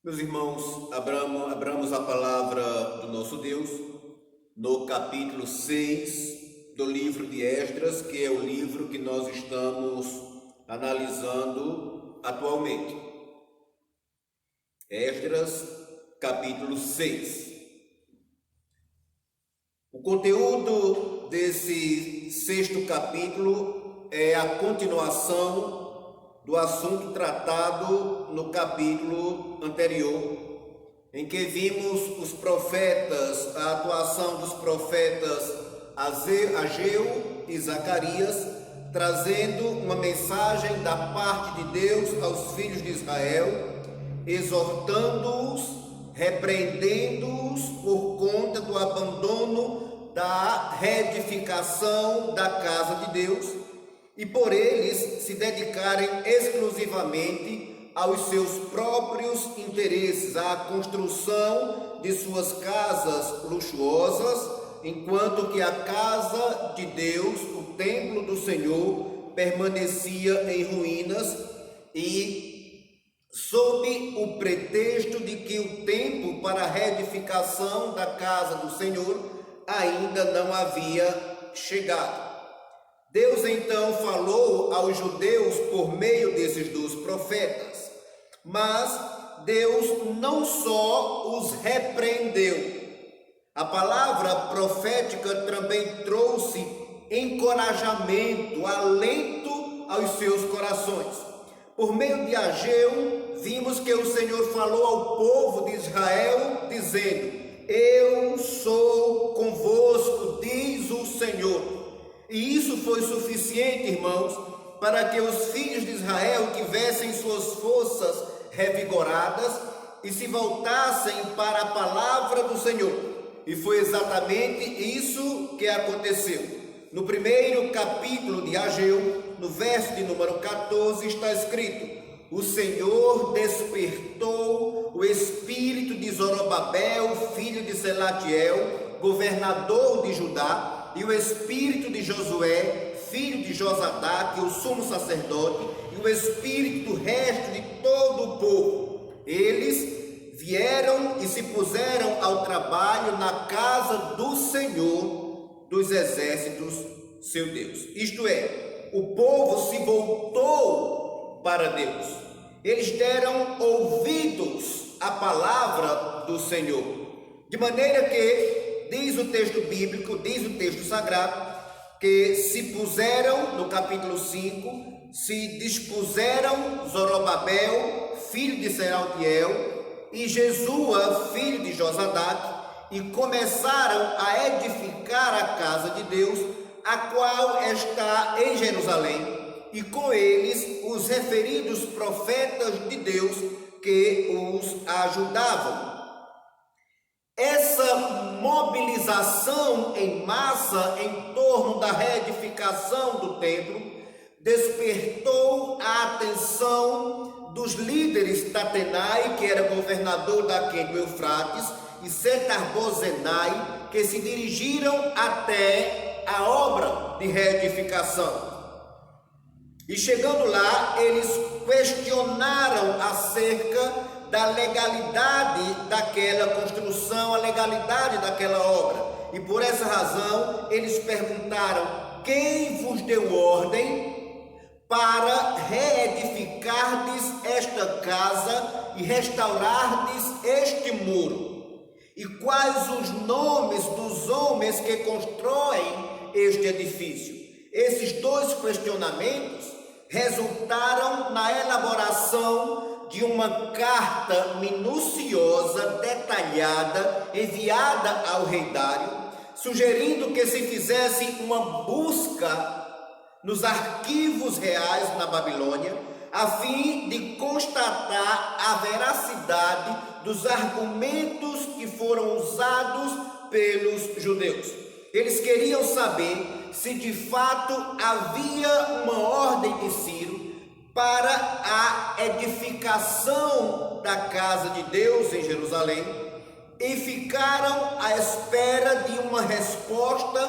Meus irmãos, abramos a palavra do nosso Deus no capítulo 6 do livro de Esdras, que é o livro que nós estamos analisando atualmente. Esdras, capítulo 6. O conteúdo desse sexto capítulo é a continuação do assunto tratado no capítulo anterior, em que vimos os profetas, a atuação dos profetas Ageu e Zacarias, trazendo uma mensagem da parte de Deus aos filhos de Israel, exortando-os, repreendendo-os por conta do abandono da reedificação da casa de Deus, e por eles se dedicarem exclusivamente aos seus próprios interesses, à construção de suas casas luxuosas, enquanto que a casa de Deus, o templo do Senhor, permanecia em ruínas, e sob o pretexto de que o tempo para a reedificação da casa do Senhor ainda não havia chegado. Deus então falou aos judeus por meio desses dois profetas, mas Deus não só os repreendeu. A palavra profética também trouxe encorajamento, alento aos seus corações. Por meio de Ageu, vimos que o Senhor falou ao povo de Israel, dizendo: "Eu sou convosco, diz o Senhor." E isso foi suficiente, irmãos, para que os filhos de Israel tivessem suas forças revigoradas e se voltassem para a palavra do Senhor. E foi exatamente isso que aconteceu. No primeiro capítulo de Ageu, no verso de número 14, está escrito: "O Senhor despertou o espírito de Zorobabel, filho de Selatiel, governador de Judá, e o espírito de Josué, filho de Josadaque, o sumo sacerdote, e o espírito do resto de todo o povo. Eles vieram e se puseram ao trabalho na casa do Senhor dos exércitos, seu Deus." Isto é, o povo se voltou para Deus. Eles deram ouvidos à palavra do Senhor, de maneira que diz o texto bíblico, diz o texto sagrado, que se puseram, no capítulo 5, se dispuseram Zorobabel, filho de Selatiel, e Jesua, filho de Josadaque, e começaram a edificar a casa de Deus, a qual está em Jerusalém, e com eles os referidos profetas de Deus que os ajudavam. Essa mobilização em massa em torno da reedificação do templo despertou a atenção dos líderes Tatenai, que era governador daquele Eufrates, e Setar-Bozenai, que se dirigiram até a obra de reedificação. E chegando lá, eles questionaram acerca da legalidade daquela construção, a legalidade daquela obra. E por essa razão, eles perguntaram: "Quem vos deu ordem para reedificardes esta casa e restaurardes este muro? E quais os nomes dos homens que constroem este edifício?" Esses dois questionamentos resultaram na elaboração de uma carta minuciosa, detalhada, enviada ao rei Dário, sugerindo que se fizesse uma busca nos arquivos reais na Babilônia, a fim de constatar a veracidade dos argumentos que foram usados pelos judeus. Eles queriam saber se de fato havia uma ordem de Ciro para a edificação da casa de Deus em Jerusalém, e ficaram à espera de uma resposta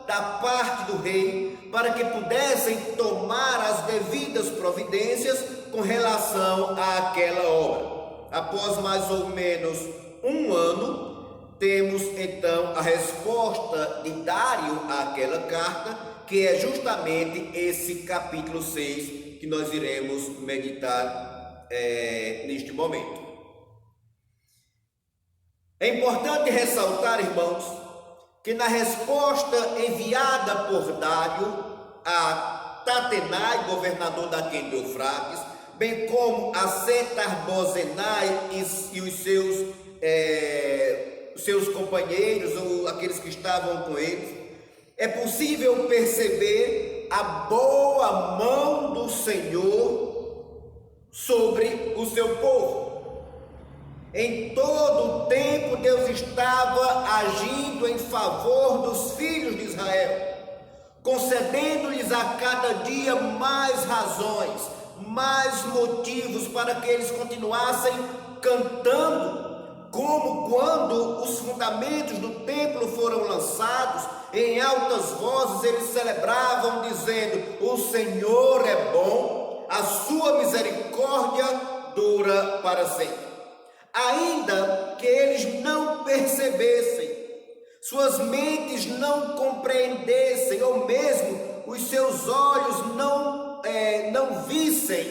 da parte do rei, para que pudessem tomar as devidas providências com relação àquela obra. após mais ou menos um ano, temos então a resposta de Dário àquela carta, que é justamente esse capítulo 6 que nós iremos meditar neste momento. É importante ressaltar, irmãos, que na resposta enviada por Dário a Tatenai, governador da Quem de Eufrates, bem como a Setar-Bozenai e os seus companheiros ou aqueles que estavam com eles, é possível perceber a boa mão do Senhor sobre o seu povo. Em todo o tempo Deus estava agindo em favor dos filhos de Israel, concedendo-lhes a cada dia mais razões, mais motivos para que eles continuassem cantando, como quando os fundamentos do templo foram lançados, em altas vozes eles celebravam dizendo: o Senhor é bom, a sua misericórdia dura para sempre. Ainda que eles não percebessem, suas mentes não compreendessem, ou mesmo os seus olhos não vissem,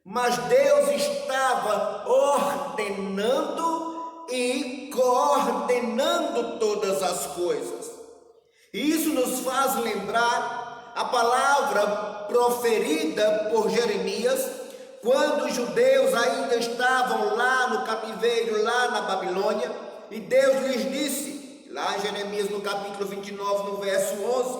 mas Deus estava ordenando e coordenando todas as coisas. E isso nos faz lembrar a palavra proferida por Jeremias, quando os judeus ainda estavam lá no cativeiro, lá na Babilônia, e Deus lhes disse, lá em Jeremias no capítulo 29, no verso 11,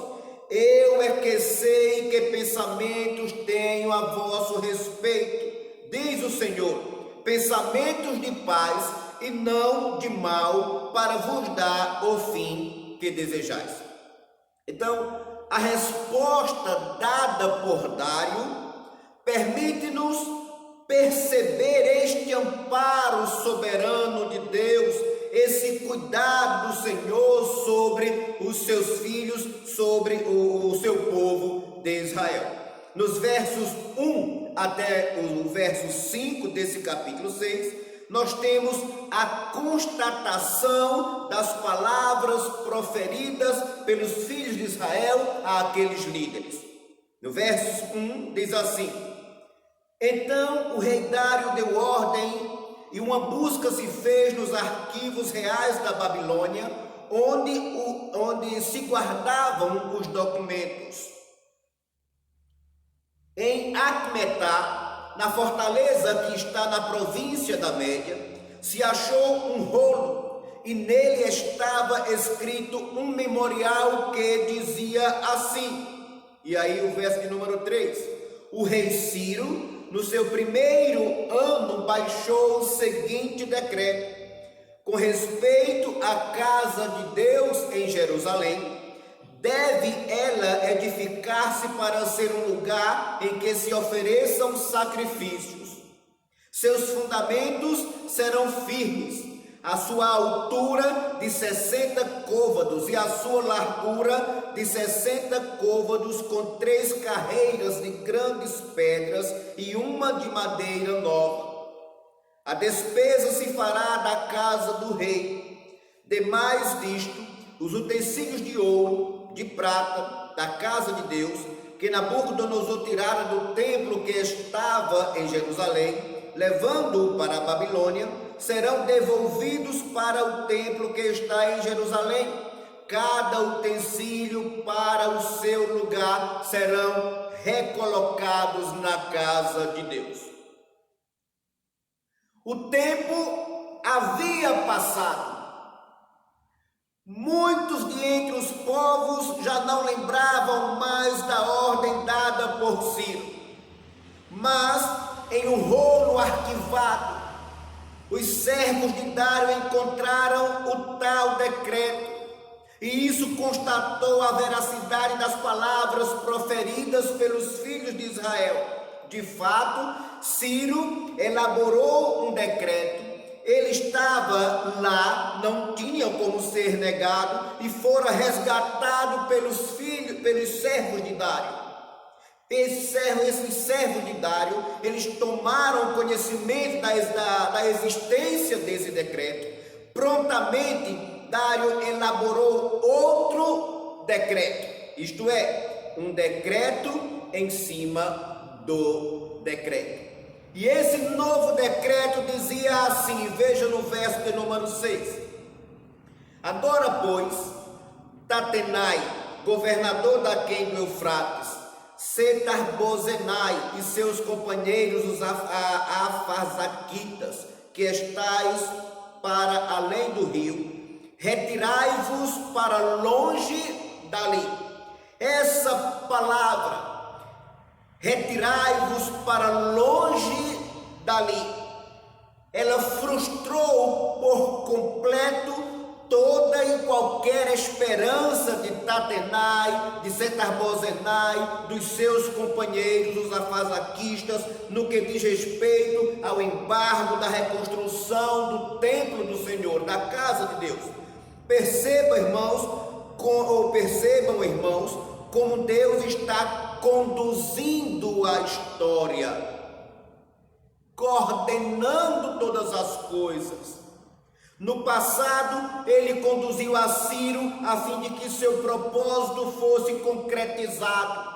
eu é que sei que pensamentos tenho a vosso respeito, diz o Senhor, pensamentos de paz e não de mal, para vos dar o fim que desejais. Então, a resposta dada por Dário permite-nos perceber este amparo soberano de Deus, esse cuidado do Senhor sobre os seus filhos, sobre o seu povo de Israel. Nos versos 1 até o verso 5 desse capítulo 6, nós temos a constatação das palavras proferidas pelos filhos de Israel àqueles líderes. No verso 1 diz assim: então o rei Dário deu ordem e uma busca se fez nos arquivos reais da Babilônia, onde se guardavam os documentos. Em Acmetá, na fortaleza que está na província da Média, se achou um rolo e nele estava escrito um memorial que dizia assim, e aí o verso de número 3, o rei Ciro, no seu primeiro ano, baixou o seguinte decreto: com respeito à casa de Deus em Jerusalém, deve ela edificar-se para ser um lugar em que se ofereçam sacrifícios. Seus fundamentos serão firmes, a sua altura de 60 côvados e a sua largura de 60 côvados, com 3 carreiras de grandes pedras e uma de madeira nova. A despesa se fará da casa do rei. Demais disto, os utensílios de ouro, de prata, da casa de Deus, que Nabucodonosor tirara do templo que estava em Jerusalém, levando-o para a Babilônia, serão devolvidos para o templo que está em Jerusalém. Cada utensílio para o seu lugar serão recolocados na casa de Deus. O tempo havia passado. Muitos de entre os povos já não lembravam mais da ordem dada por Ciro. Mas em um rolo arquivado, os servos de Dário encontraram o tal decreto, e isso constatou a veracidade das palavras proferidas pelos filhos de Israel. De fato, Ciro elaborou um decreto, ele estava lá, não tinha como ser negado, e fora resgatado pelos servos de Dário. Esses servos de Dário, eles tomaram conhecimento da existência desse decreto. Prontamente, Dário elaborou outro decreto, isto é, um decreto em cima do decreto. E esse novo decreto dizia assim, veja no verso de número 6. Agora, pois, Tatenai, governador daquém do Eufrates, Setar-Bozenai e seus companheiros, os Afarzaquitas, que estáis para além do rio, retirai-vos para longe dali. Essa palavra, retirai-vos para longe dali, ela frustrou por completo toda e qualquer esperança de Tatenai, de Setar-Bozenai, dos seus companheiros, os afazaquistas, no que diz respeito ao embargo da reconstrução do templo do Senhor, da casa de Deus. Percebam, irmãos, como Deus está conduzindo a história, coordenando todas as coisas. No passado, ele conduziu a Ciro a fim de que seu propósito fosse concretizado.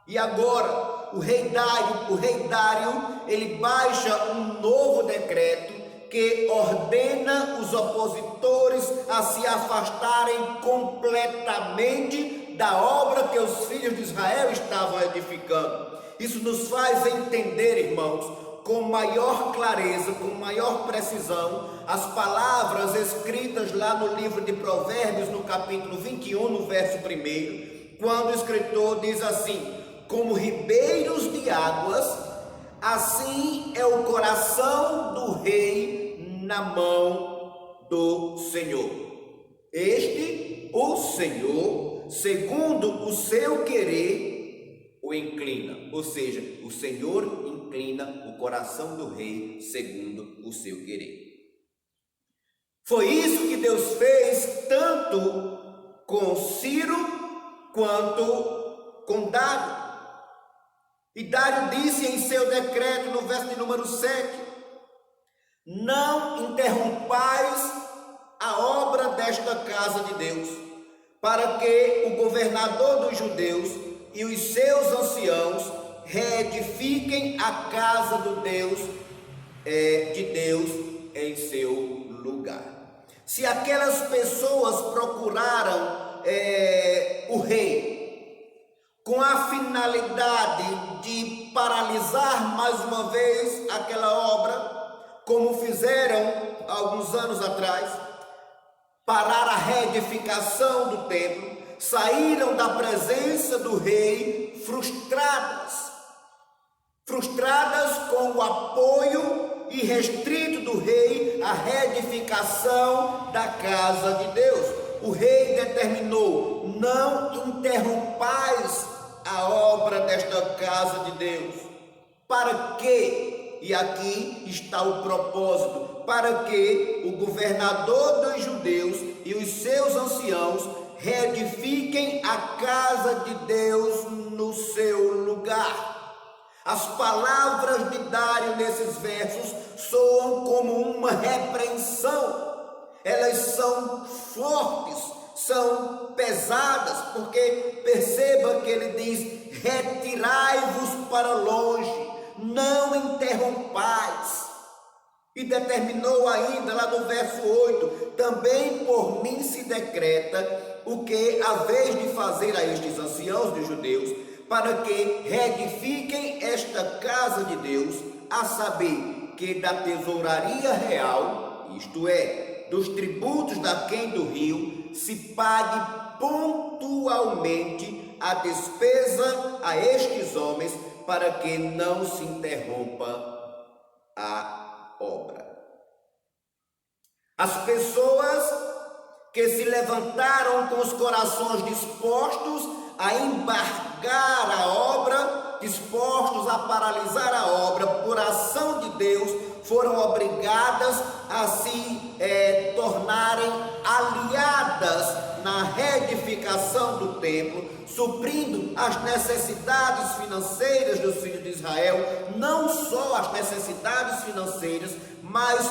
E agora, o rei Dário, ele baixa um novo decreto que ordena os opositores a se afastarem completamente da obra que os filhos de Israel estavam edificando. Isso nos faz entender, irmãos, com maior clareza, com maior precisão, as palavras escritas lá no livro de Provérbios, no capítulo 21, no verso 1, quando o escritor diz assim: como ribeiros de águas, assim é o coração do rei na mão do Senhor. O Senhor, segundo o seu querer, o inclina, ou seja, o Senhor inclina o coração do rei segundo o seu querer. Foi isso que Deus fez tanto com Ciro quanto com Dário. E Dário disse em seu decreto no verso de número 7: não interrompais a obra desta casa de Deus, para que o governador dos judeus e os seus anciãos reedifiquem a casa de Deus em seu lugar. Se aquelas pessoas procuraram o rei com a finalidade de paralisar mais uma vez aquela obra, como fizeram alguns anos atrás, parar a reedificação do templo, saíram da presença do rei frustradas com o apoio irrestrito do rei à reedificação da casa de Deus. O rei determinou: não interrompais a obra desta casa de Deus. Para quê? E aqui está o propósito: para que o governador dos judeus e os seus anciãos reedifiquem a casa de Deus no seu lugar. As palavras de Dário nesses versos soam como uma repreensão. Elas são fortes, são pesadas, porque perceba que ele diz: retirai-vos para longe, não interrompais. E determinou ainda lá no verso 8: também por mim se decreta o que há vez de fazer a estes anciãos dos judeus, para que reedifiquem esta casa de Deus, a saber, que da tesouraria real, isto é, dos tributos daquém do rio, se pague pontualmente a despesa a estes homens, para que não se interrompa a obra. As pessoas que se levantaram com os corações dispostos a embargar a obra, dispostos a paralisar a obra por ação de Deus, foram obrigadas a se tornarem aliadas na reedificação do templo, suprindo as necessidades financeiras dos filhos de Israel, não só as necessidades financeiras, mas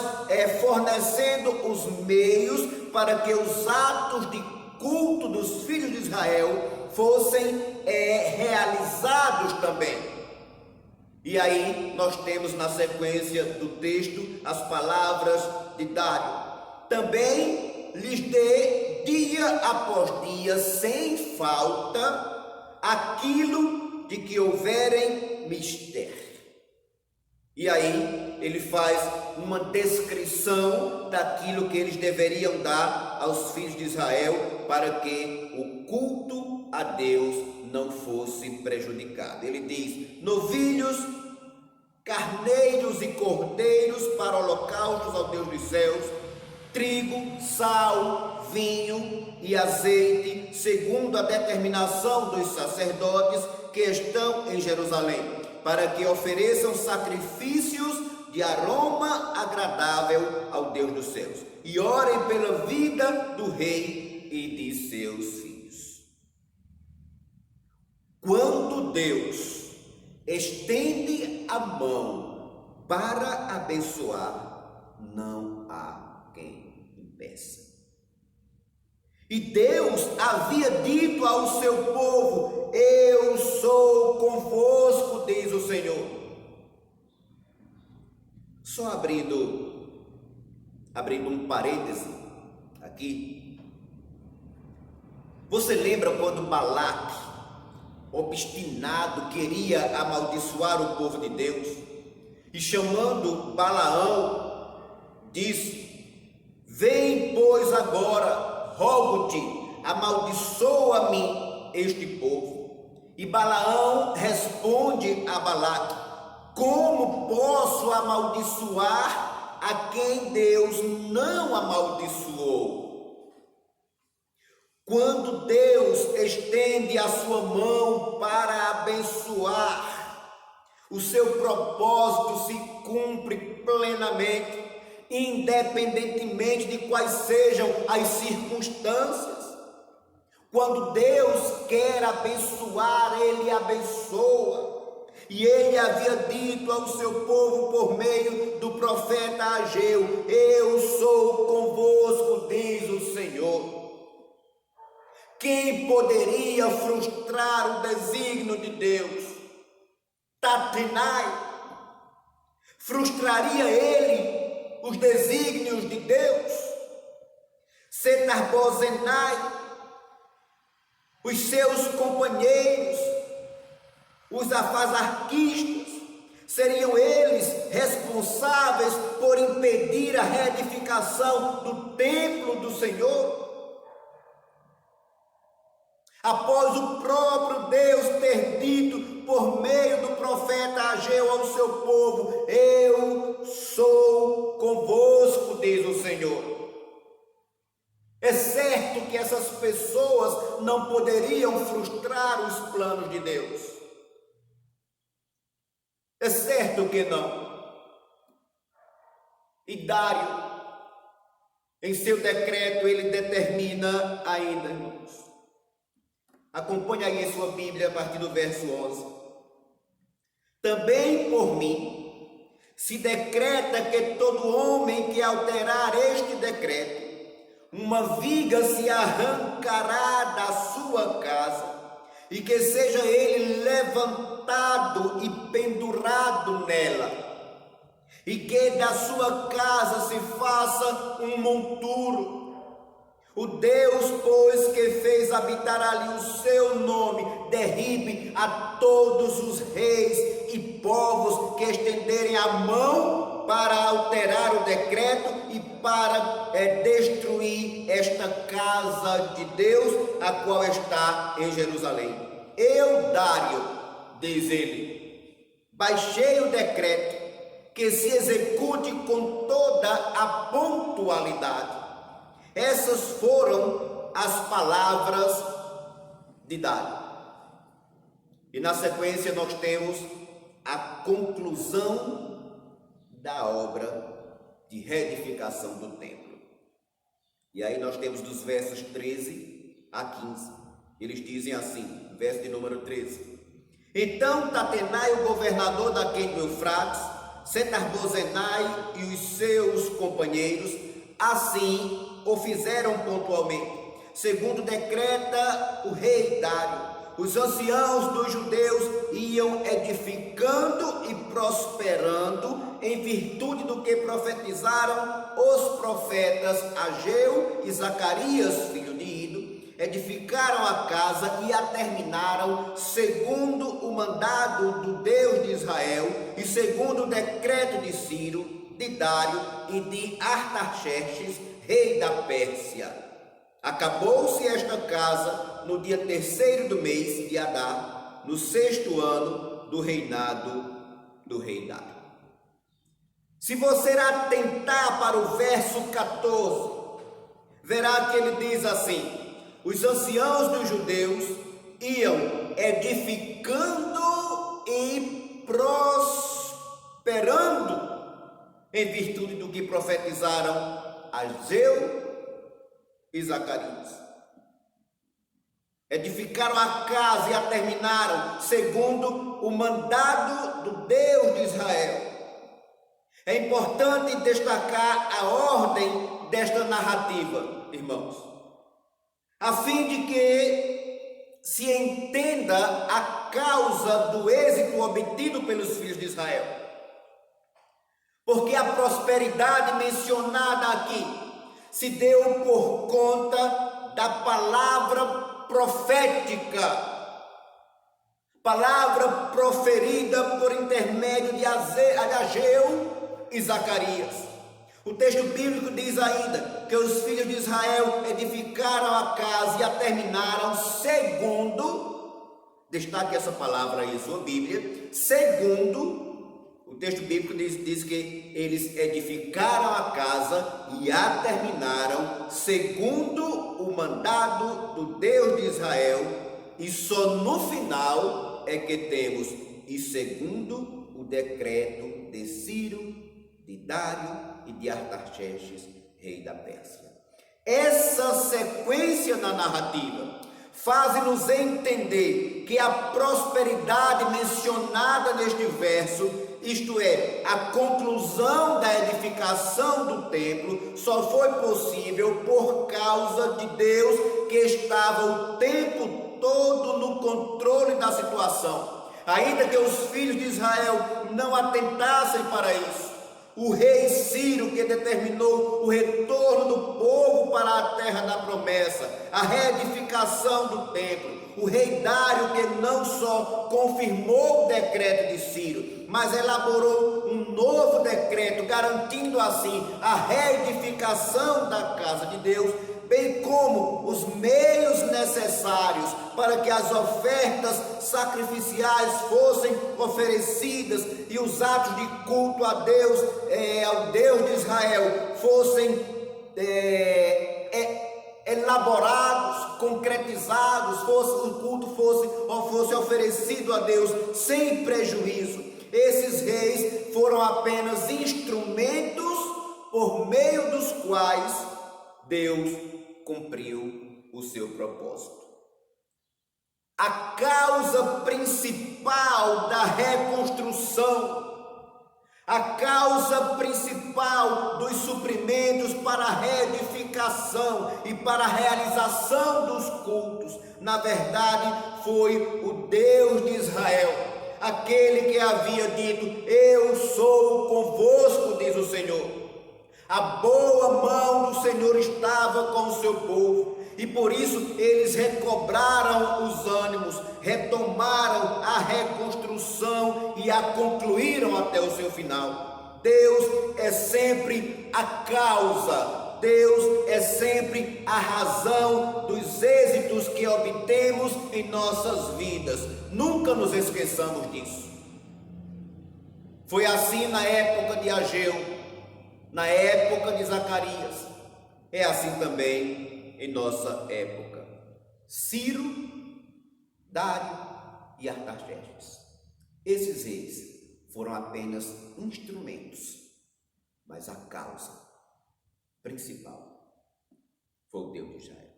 fornecendo os meios para que os atos de culto dos filhos de Israel fossem realizados também. E aí nós temos na sequência do texto as palavras de Dário: também lhes dê dia após dia, sem falta, aquilo de que houverem mister. E aí ele faz uma descrição daquilo que eles deveriam dar aos filhos de Israel para que o culto a Deus não fosse prejudicado. Ele diz: novilhos, carneiros e cordeiros para holocaustos ao Deus dos céus, trigo, sal, vinho e azeite, segundo a determinação dos sacerdotes que estão em Jerusalém, para que ofereçam sacrifícios de aroma agradável ao Deus dos céus, e orem pela vida do rei e de seus filhos. Quando Deus estende a mão para abençoar, não há quem impeça. E Deus havia dito ao seu povo: eu sou convosco, diz o Senhor. Só abrindo um parêntese aqui. Você lembra quando Balaque, obstinado, queria amaldiçoar o povo de Deus, e chamando Balaão, disse: vem, pois, agora, rogo-te, amaldiçoa-me este povo. E Balaão responde a Balaque: como posso amaldiçoar a quem Deus não amaldiçoou? Quando Deus estende a sua mão para abençoar, o seu propósito se cumpre plenamente, independentemente de quais sejam as circunstâncias. Quando Deus quer abençoar, Ele abençoa. E Ele havia dito ao seu povo por meio do profeta Ageu: eu sou convosco, diz o Senhor. Quem poderia frustrar o desígnio de Deus? Tatnai. Frustraria ele os desígnios de Deus? Setar-Bozenai, os seus companheiros, os afazarquistas, seriam eles responsáveis por impedir a reedificação do templo do Senhor? Após o próprio Deus ter dito por meio do profeta Ageu ao seu povo: eu sou convosco, diz o Senhor. É certo que essas pessoas não poderiam frustrar os planos de Deus. É certo que não. E Dário, em seu decreto, ele determina ainda, irmãos. Acompanhe aí em sua Bíblia a partir do verso 11. Também por mim se decreta que todo homem que alterar este decreto, uma viga se arrancará da sua casa, e que seja ele levantado e pendurado nela, e que da sua casa se faça um monturo. O Deus, pois, que fez habitar ali o seu nome, derribe a todos os reis e povos que estenderem a mão para alterar o decreto e para destruir esta casa de Deus, a qual está em Jerusalém. Eu, Dário, diz ele, baixei o decreto que se execute com toda a pontualidade. Essas foram as palavras de Dário. E na sequência nós temos a conclusão da obra de reedificação do templo. E aí nós temos dos versos 13 a 15. Eles dizem assim, verso de número 13. Então Tatenai, o governador daquele do Eufrates, Setar-Bozenai e os seus companheiros, assim o fizeram pontualmente, segundo decreta o rei Dário. Os anciãos dos judeus iam edificando e prosperando em virtude do que profetizaram os profetas Ageu e Zacarias, filho de Ido. Edificaram a casa e a terminaram segundo o mandado do Deus de Israel e segundo o decreto de Ciro, de Dário e de Artaxerxes, rei da Pérsia. Acabou-se esta casa no dia 3º do mês de Adar, no 6º ano do reinado do rei Dário. Se você atentar para o verso 14, verá que ele diz assim: os anciãos dos judeus iam edificando e prosperando em virtude do que profetizaram Ageu e Zacarias. Edificaram a casa e a terminaram segundo o mandado do Deus de Israel. É importante destacar a ordem desta narrativa, irmãos, a fim de que se entenda a causa do êxito obtido pelos filhos de Israel. Porque a prosperidade mencionada aqui se deu por conta da palavra profética, palavra proferida por intermédio de Ageu e Zacarias. O texto bíblico diz ainda que os filhos de Israel edificaram a casa e a terminaram segundo, destaque essa palavra aí em sua Bíblia, segundo, o texto bíblico diz que eles edificaram a casa e a terminaram segundo o mandado do Deus de Israel, e só no final é que temos e segundo o decreto de Ciro, de Dário e de Artaxerxes, rei da Pérsia. Essa sequência na narrativa faz-nos entender que a prosperidade mencionada neste verso, isto é, a conclusão da edificação do templo, só foi possível por causa de Deus, que estava o tempo todo no controle da situação. Ainda que os filhos de Israel não atentassem para isso, o rei Ciro, que determinou o retorno do povo para a terra da promessa, a reedificação do templo, o rei Dário, que não só confirmou o decreto de Ciro, mas elaborou um novo decreto, garantindo assim a reedificação da casa de Deus, bem como os meios necessários para que as ofertas sacrificiais fossem oferecidas e os atos de culto a Deus, ao Deus de Israel, fossem elaborados, concretizados, o culto fosse oferecido a Deus sem prejuízo. Esses reis foram apenas instrumentos por meio dos quais Deus cumpriu o seu propósito. A causa principal da reconstrução, a causa principal dos suprimentos para a reedificação e para a realização dos cultos, na verdade, foi o Deus de Israel, aquele que havia dito: eu sou convosco, diz o Senhor. A boa mão do Senhor estava com o seu povo, e por isso eles recobraram os ânimos, retomaram a reconstrução e a concluíram até o seu final. Deus é sempre a causa, Deus é sempre a razão dos êxitos que obtemos em nossas vidas. Nunca nos esqueçamos disso. Foi assim na época de Ageu, na época de Zacarias, é assim também em nossa época. Ciro, Dário e Artaxerxes, esses reis foram apenas instrumentos mas a causa principal foi o Deus de Israel.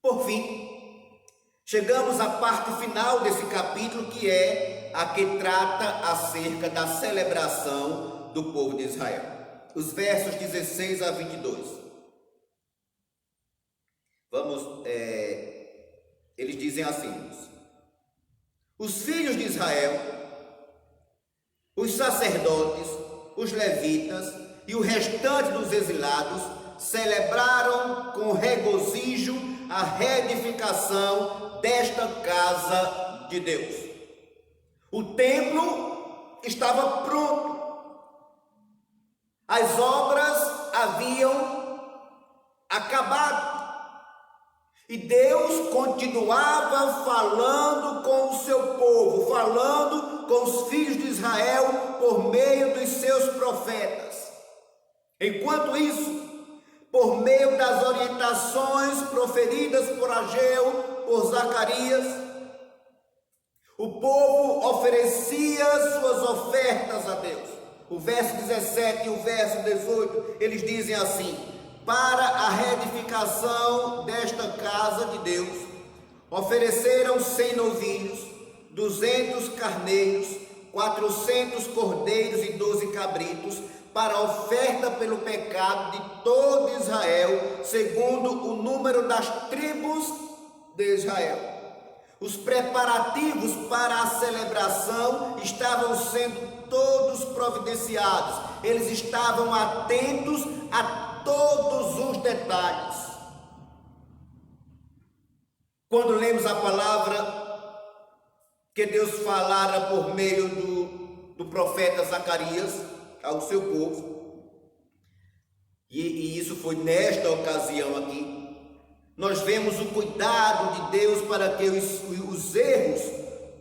Por fim, chegamos à parte final desse capítulo, que é a que trata acerca da celebração do povo de Israel. Os versos 16 a 22. Eles dizem assim: os filhos de Israel, os sacerdotes, os levitas e o restante dos exilados celebraram com regozijo a reedificação desta casa de Deus. O templo estava pronto. As obras haviam acabado. E Deus continuava falando com o seu povo, falando com os filhos de Israel por meio dos seus profetas. Enquanto isso, por meio das orientações proferidas por Ageu, por Zacarias, o povo oferecia suas ofertas a Deus. O verso 17 e o verso 18, eles dizem assim: para a reedificação desta casa de Deus, ofereceram 100 novilhos, 200 carneiros, 400 cordeiros e 12 cabritos, para a oferta pelo pecado de todo Israel, segundo o número das tribos de Israel. Os preparativos para a celebração estavam sendo todos providenciados. Eles estavam atentos a todos os detalhes. Quando lemos a palavra que Deus falara por meio do profeta Zacarias ao seu povo, e isso foi nesta ocasião aqui, nós vemos o cuidado de Deus para que os erros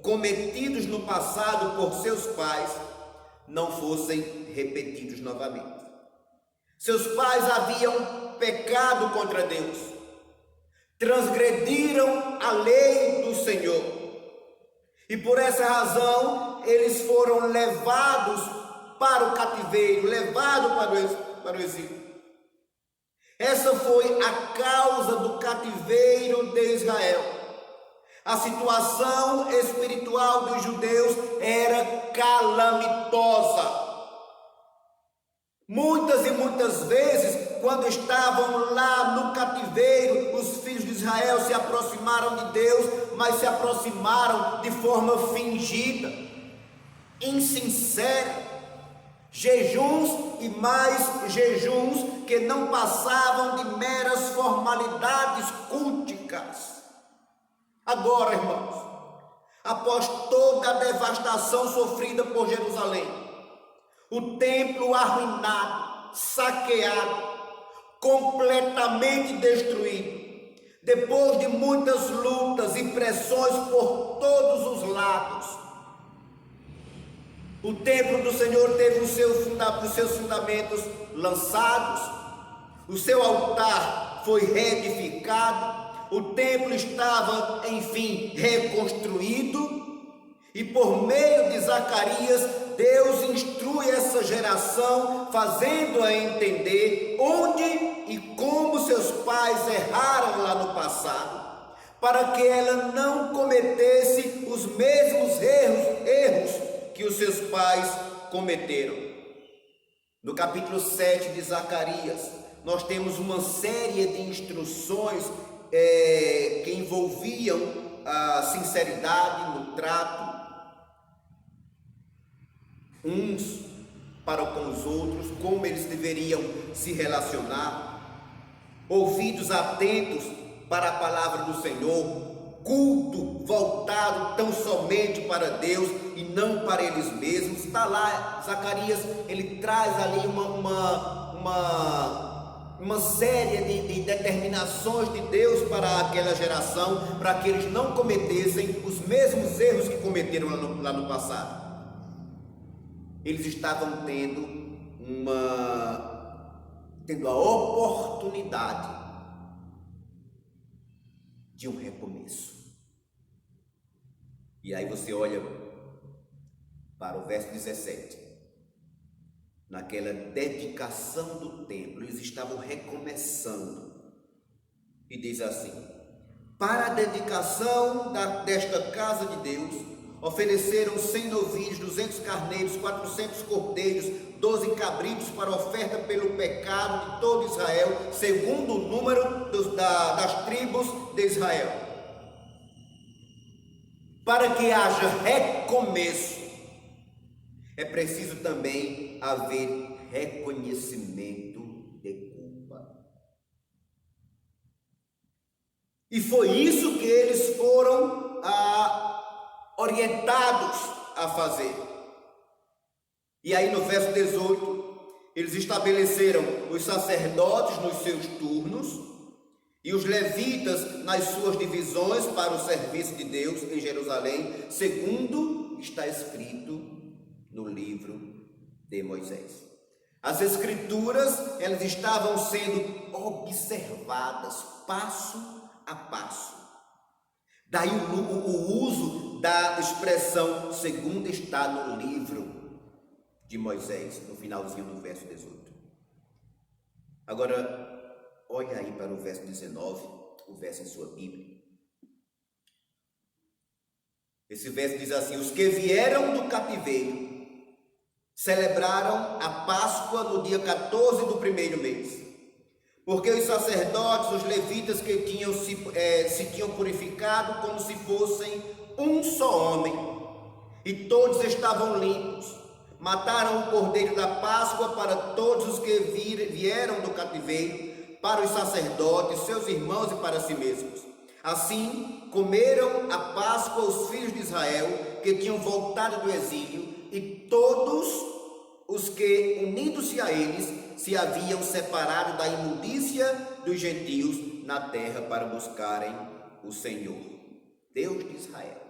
cometidos no passado por seus pais não fossem repetidos novamente. Seus pais haviam pecado contra Deus, transgrediram a lei do Senhor, e por essa razão eles foram levados para o cativeiro, levados para o exílio. Essa foi a causa do cativeiro de Israel. A situação espiritual dos judeus era calamitosa. Muitas e muitas vezes, quando estavam lá no cativeiro, os filhos de Israel se aproximaram de Deus, mas se aproximaram de forma fingida, insincera. Jejuns e mais jejuns que não passavam de meras formalidades culticas. Agora, irmãos, após toda a devastação sofrida por Jerusalém, o templo arruinado, saqueado, completamente destruído, depois de muitas lutas e pressões por todos os lados, o templo do Senhor teve os seus fundamentos lançados, o seu altar foi reedificado, o templo estava, enfim, reconstruído, e por meio de Zacarias, Deus instrui essa geração, fazendo-a entender onde e como seus pais erraram lá no passado, para que ela não cometesse os mesmos erros que os seus pais cometeram. No capítulo 7 de Zacarias, nós temos uma série de instruções que envolviam a sinceridade no trato, uns para com os outros, como eles deveriam se relacionar, ouvidos atentos para a palavra do Senhor, culto voltado tão somente para Deus e não para eles mesmos. Está lá, Zacarias, ele traz ali uma série de determinações de Deus para aquela geração, para que eles não cometessem os mesmos erros que cometeram lá no passado. Eles estavam tendo a oportunidade de um recomeço. E aí você olha para o verso 17. naquela dedicação do templo, eles estavam recomeçando. E diz assim: para a dedicação desta casa de Deus, ofereceram 100 novilhos, 200 carneiros, 400 cordeiros, 12 cabritos para oferta pelo pecado de todo Israel, segundo o número das tribos de Israel. Para que haja recomeço, é preciso também haver reconhecimento de culpa. E foi isso que eles foram orientados a fazer. E aí no verso 18, eles estabeleceram os sacerdotes nos seus turnos e os levitas nas suas divisões para o serviço de Deus em Jerusalém, segundo está escrito no livro de Moisés. As escrituras, elas estavam sendo observadas passo a passo. Daí o uso da expressão segundo está no livro de Moisés, no finalzinho do verso 18. Agora, olha aí para o verso 19, o verso em sua Bíblia. Esse verso diz assim: os que vieram do cativeiro celebraram a Páscoa no dia 14 do primeiro mês, porque os sacerdotes, os levitas que se tinham purificado como se fossem um só homem, e todos estavam limpos, mataram o cordeiro da Páscoa para todos os que vieram do cativeiro, para os sacerdotes, seus irmãos e para si mesmos. Assim, comeram a Páscoa os filhos de Israel que tinham voltado do exílio, e todos os que, unindo-se a eles, se haviam separado da imundícia dos gentios na terra para buscarem o Senhor, Deus de Israel.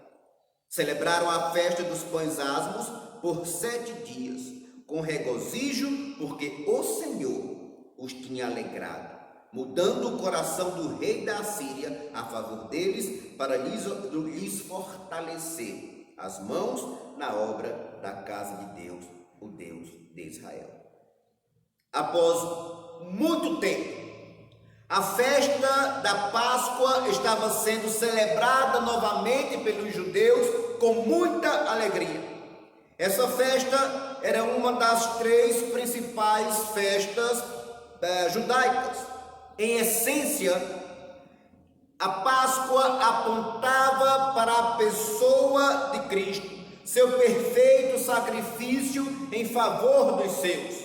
Celebraram a festa dos pães asmos por 7 dias, com regozijo, porque o Senhor os tinha alegrado, mudando o coração do rei da Assíria a favor deles, para lhes fortalecer as mãos na obra da casa de Deus, o Deus de Israel. Após muito tempo, a festa da Páscoa estava sendo celebrada novamente pelos judeus com muita alegria. Essa festa era uma das 3 principais festas judaicas. Em essência, a Páscoa apontava para a pessoa de Cristo, seu perfeito sacrifício em favor dos seus.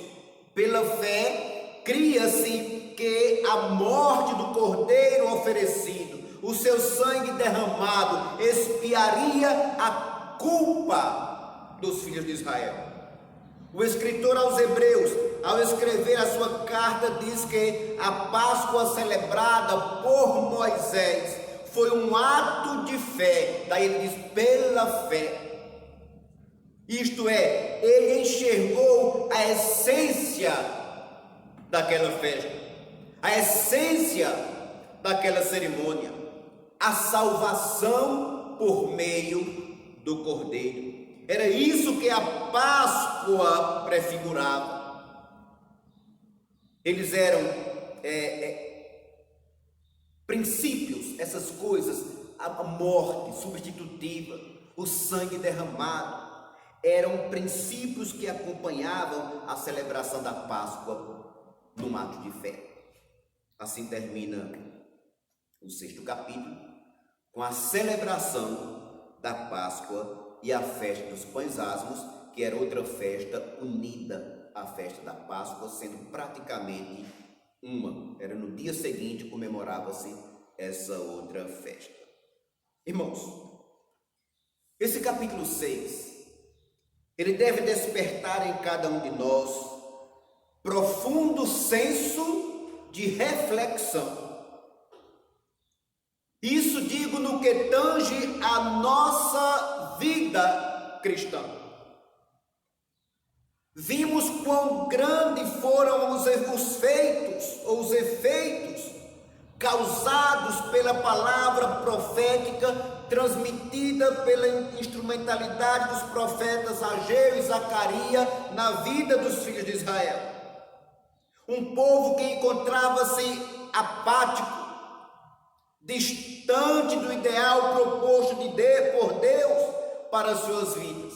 Pela fé, cria-se que a morte do cordeiro oferecido, o seu sangue derramado, expiaria a culpa dos filhos de Israel. O escritor aos Hebreus, ao escrever a sua carta, diz que a Páscoa celebrada por Moisés foi um ato de fé. Daí ele diz, pela fé. Isto é, ele enxergou a essência daquela festa, a essência daquela cerimônia, a salvação por meio do Cordeiro. Era isso que a Páscoa prefigurava. Eles eram princípios, essas coisas, a morte substitutiva, o sangue derramado, eram princípios que acompanhavam a celebração da Páscoa num ato de fé. Assim termina o 6º capítulo, com a celebração da Páscoa e a festa dos pães asmos, que era outra festa unida à festa da Páscoa, sendo praticamente uma. Era no dia seguinte comemorava-se essa outra festa. Irmãos, esse capítulo 6, ele deve despertar em cada um de nós profundo senso de reflexão. Isso digo no que tange a nossa vida cristã. Vimos quão grandes foram os feitos ou os efeitos causados pela palavra profética transmitida pela instrumentalidade dos profetas Ageu e Zacarias na vida dos filhos de Israel. Um povo que encontrava-se apático, distante do ideal proposto por Deus para as suas vidas.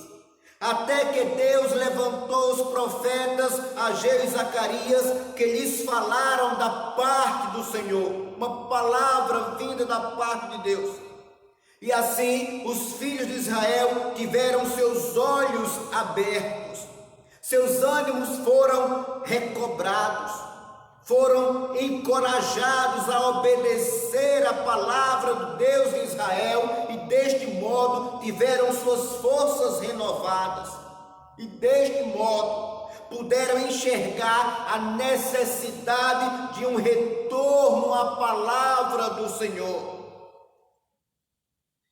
Até que Deus levantou os profetas Ageu e Zacarias, que lhes falaram da parte do Senhor, uma palavra vinda da parte de Deus. E assim os filhos de Israel tiveram seus olhos abertos, seus ânimos foram recobrados, foram encorajados a obedecer a palavra do Deus de Israel e deste modo tiveram suas forças renovadas e deste modo puderam enxergar a necessidade de um retorno à palavra do Senhor.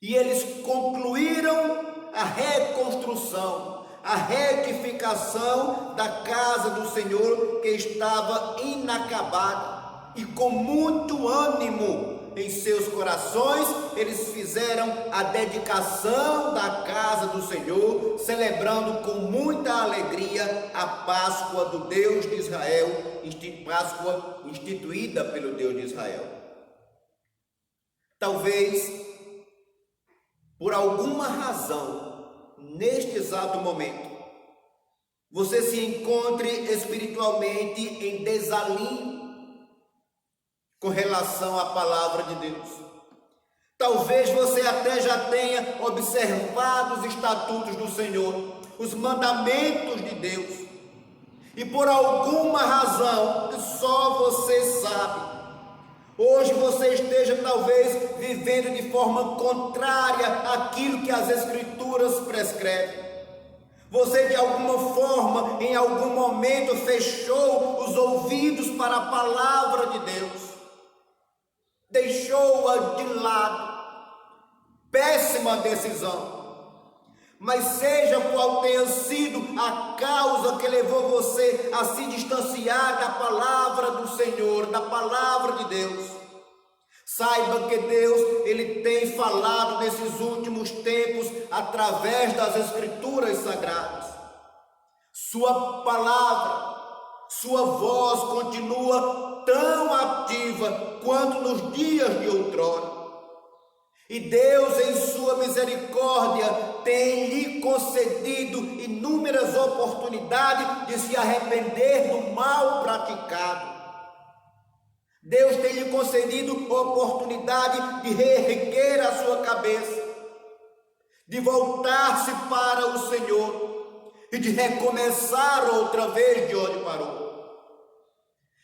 E eles concluíram a reconstrução, a retificação da casa do Senhor que estava inacabada, e com muito ânimo em seus corações eles fizeram a dedicação da casa do Senhor, celebrando com muita alegria a Páscoa do Deus de Israel, Páscoa instituída pelo Deus de Israel. Talvez por alguma razão, neste exato momento, você se encontre espiritualmente em desalinho com relação à palavra de Deus. Talvez você até já tenha observado os estatutos do Senhor, os mandamentos de Deus, e por alguma razão que só você sabe, hoje você esteja talvez vivendo de forma contrária àquilo que as Escrituras prescrevem. Você de alguma forma, em algum momento, fechou os ouvidos para a palavra de Deus, deixou-a de lado. Péssima decisão. Mas seja qual tenha sido a causa que levou você a se distanciar da palavra do Senhor, da palavra de Deus, saiba que Deus, Ele tem falado nesses últimos tempos através das Escrituras Sagradas. Sua palavra, sua voz continua tão ativa quanto nos dias de outrora. E Deus, em sua misericórdia, tem lhe concedido inúmeras oportunidades de se arrepender do mal praticado. Deus tem lhe concedido oportunidade de reerguer a sua cabeça, de voltar-se para o Senhor e de recomeçar outra vez de onde parou.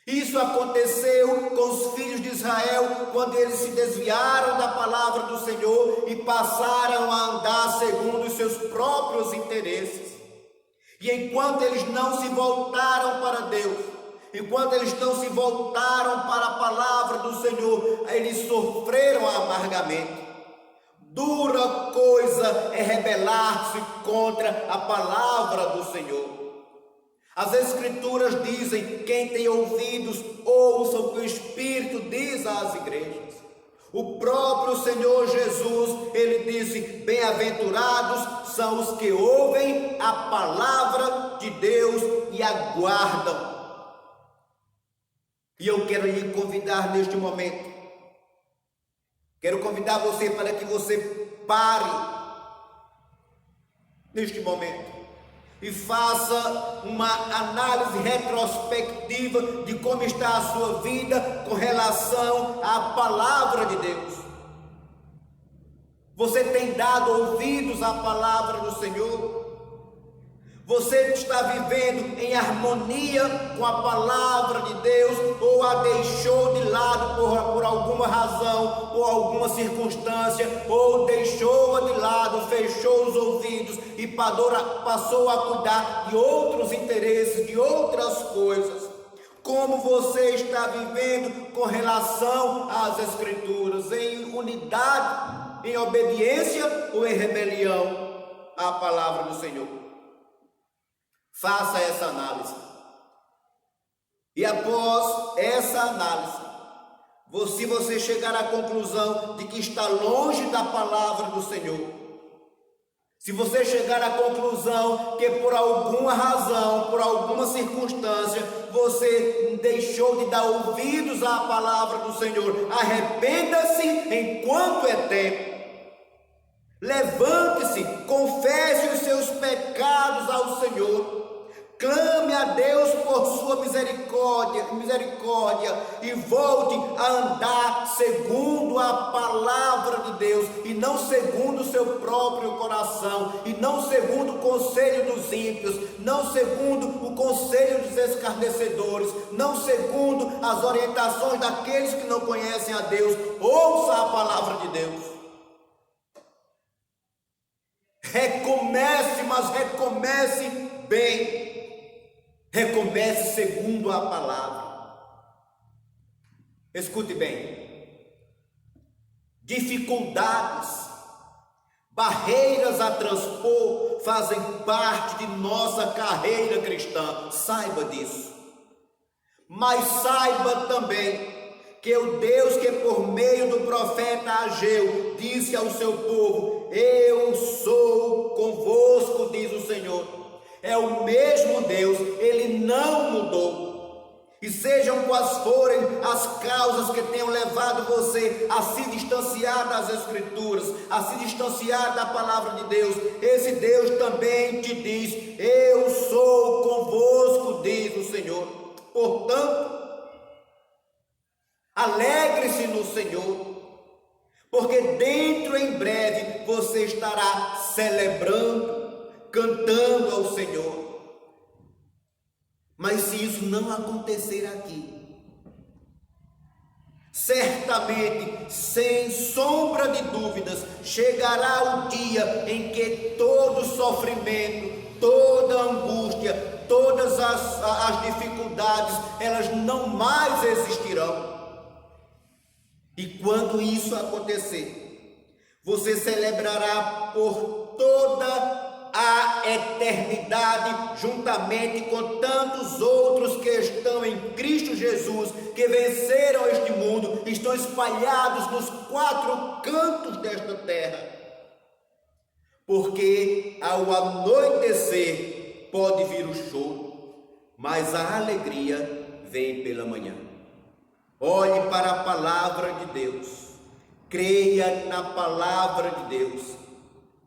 Isso aconteceu com os filhos de Israel quando eles se desviaram da palavra do Senhor e passaram a andar segundo os seus próprios interesses. E enquanto eles não se voltaram para Deus, enquanto eles não se voltaram para a palavra do Senhor, eles sofreram amargamente. Dura coisa é rebelar-se contra a palavra do Senhor. As Escrituras dizem: quem tem ouvidos, ouça o que o Espírito diz às igrejas. O próprio Senhor Jesus, Ele disse: bem-aventurados são os que ouvem a palavra de Deus e aguardam. E eu quero lhe convidar neste momento, quero convidar você para que você pare neste momento e faça uma análise retrospectiva de como está a sua vida com relação à palavra de Deus. Você tem dado ouvidos à palavra do Senhor? Você está vivendo em harmonia com a palavra de Deus ou a deixou de lado por alguma razão, por alguma circunstância, ou deixou-a de lado, fechou os ouvidos e passou a cuidar de outros interesses, de outras coisas? Como você está vivendo com relação às Escrituras? Em unidade, em obediência ou em rebelião à palavra do Senhor? Faça essa análise. E após essa análise, se você chegar à conclusão de que está longe da palavra do Senhor, se você chegar à conclusão que por alguma razão, por alguma circunstância, você deixou de dar ouvidos à palavra do Senhor, arrependa-se enquanto é tempo. Levante-se, confesse os seus pecados ao Senhor. Clame a Deus por sua misericórdia e volte a andar segundo a palavra de Deus e não segundo o seu próprio coração e não segundo o conselho dos ímpios, não segundo o conselho dos escarnecedores, não segundo as orientações daqueles que não conhecem a Deus. Ouça a palavra de Deus. Recomece, mas recomece bem. Recomece segundo a palavra. Escute bem. Dificuldades, barreiras a transpor fazem parte de nossa carreira cristã. Saiba disso. Mas saiba também que o Deus que por meio do profeta Ageu disse ao seu povo: eu sou convosco, diz o Senhor. É o mesmo Deus, Ele não mudou. E sejam quais forem as causas que tenham levado você a se distanciar das Escrituras, a se distanciar da palavra de Deus, esse Deus também te diz: eu sou convosco, diz o Senhor. Portanto, alegre-se no Senhor, porque dentro em breve você estará celebrando, cantando ao Senhor. Mas se isso não acontecer aqui, certamente, sem sombra de dúvidas, chegará o dia em que todo sofrimento, toda angústia, todas as dificuldades, elas não mais existirão. E quando isso acontecer, você celebrará por toda a eternidade, juntamente com tantos outros que estão em Cristo Jesus, que venceram este mundo, estão espalhados nos 4 cantos desta terra. Porque ao anoitecer pode vir o choro, mas a alegria vem pela manhã. Olhe para a palavra de Deus, creia na palavra de Deus,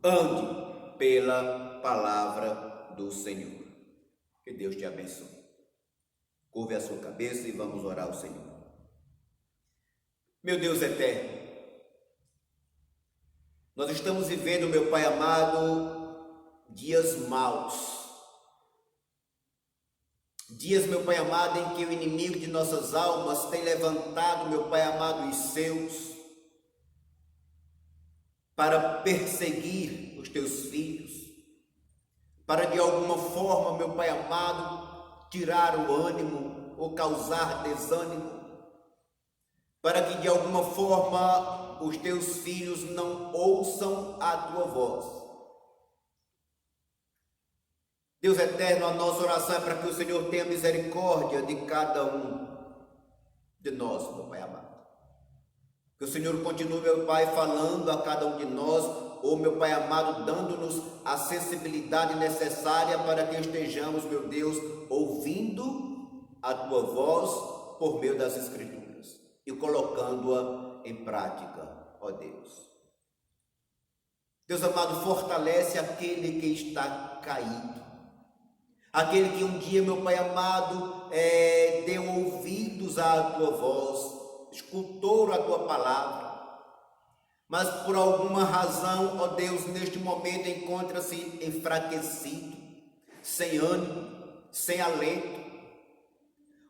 ande pela palavra do Senhor. Que Deus te abençoe. Curve a sua cabeça e vamos orar ao Senhor. Meu Deus eterno, nós estamos vivendo, meu Pai amado, dias maus. Dias, meu Pai amado, em que o inimigo de nossas almas tem levantado, meu Pai amado, os seus, para perseguir os teus filhos, para de alguma forma, meu Pai amado, tirar o ânimo ou causar desânimo, para que de alguma forma os teus filhos não ouçam a tua voz. Deus eterno, a nossa oração é para que o Senhor tenha misericórdia de cada um de nós, meu Pai amado. Que o Senhor continue, meu Pai, falando a cada um de nós, ou meu Pai amado, dando-nos a sensibilidade necessária para que estejamos, meu Deus, ouvindo a Tua voz por meio das Escrituras e colocando-a em prática, ó Deus. Deus amado, fortalece aquele que está caído, aquele que um dia, meu Pai amado, deu ouvidos à Tua voz, escutou a Tua palavra, mas por alguma razão, ó Deus, neste momento encontra-se enfraquecido, sem ânimo, sem alento.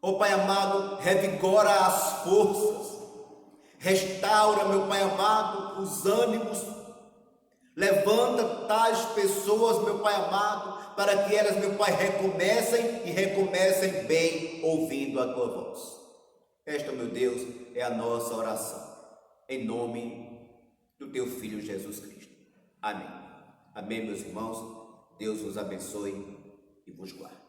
Ó Pai amado, revigora as forças, restaura, meu Pai amado, os ânimos, levanta tais pessoas, meu Pai amado, para que elas, meu Pai, recomecem e recomecem bem, ouvindo a Tua voz. Esta, meu Deus, é a nossa oração, em nome do Teu Filho Jesus Cristo. Amém. Amém, meus irmãos. Deus vos abençoe e vos guarde.